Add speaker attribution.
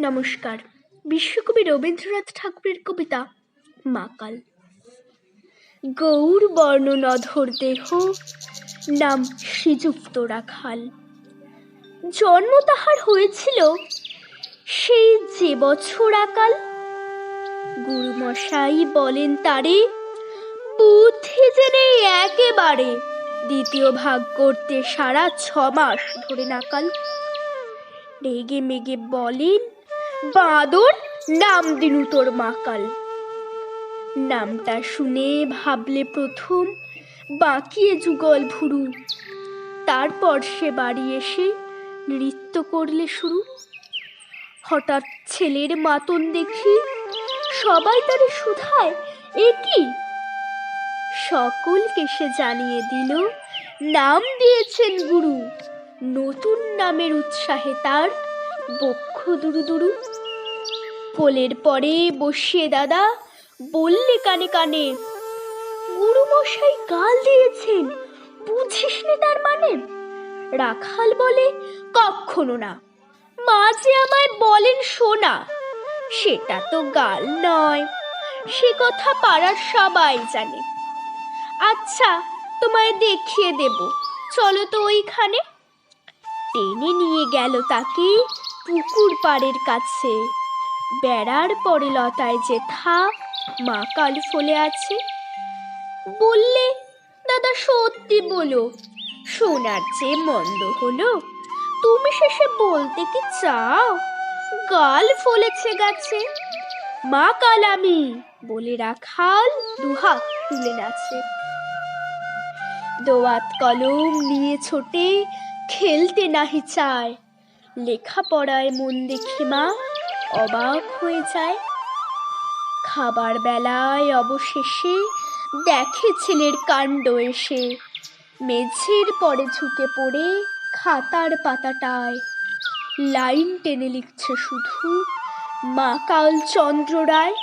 Speaker 1: নমস্কার। বিশ্বকবি রবীন্দ্রনাথ ঠাকুরের কবিতা মাকাল। গৌর বর্ণ নধর দেহ, নাম শ্রীযুক্ত রাখাল। জন্ম তাহার হয়েছিল সেই যে বছর আকাল। গুরুমশাই বলেন তারে, বুদ্ধি জেনে একেবারে দ্বিতীয় ভাগ করতে সারা 6 মাস ধরে নাকাল। রেগে মেগে বলেন, বাঁদর নাম দিনু তোর মাকাল। নামটা শুনে ভাবলে প্রথম বাঁকিয়ে যুগল ভুরু, তারপর সে বাড়ি এসে নৃত্য করলে শুরু। হঠাৎ ছেলের মাতন দেখি সবাই তারে শুধায়, এ কি? সকলকে সে জানিয়ে দিল, নাম দিয়েছেন গুরু। নতুন নামের উৎসাহে তার বক্ষ দুরু দুরু। কোলের পরে বসিয়ে দাদা বললে কানে কানে, গুরু মশাই গাল দিয়েছেন, বুঝিস নে তার মানে? রাখাল বলে, কখনো না, মা যে আমায় বলেন শোনা। সেটা তো গাল নয়, সে কথা পাড়ার সবাই জানে। আচ্ছা, তোমায় দেখিয়ে দেব, চলো তো ওইখানে। টেনে নিয়ে গেল তাকে পুকুর পাড়ের কাছে। বেড়ার পরে লতায় যেথা মাকাল ফলে আছে। বললে, দাদা সত্যি বলো, শোনার চেয়ে মন্দ হলো? তুমি শেষে বলতে কি চাও, গাল ফলেছে গাছে? মাকাল আমি বলে রাখাল দুহাত তুলে নাচে। দোয়াত কলম নিয়ে ছোটে, খেলতে নাহি চায়। লেখাপড়ায় মন দেখে মা অবাক হয়ে যায়। খাবার বেলায় অবশেষে দেখে ছেলের কাণ্ড এসে। মেঝের পরে ঝুঁকে পড়ে খাতার পাতাটায় লাইন টেনে লিখছে শুধু, মাকাল চন্দ্র রায়।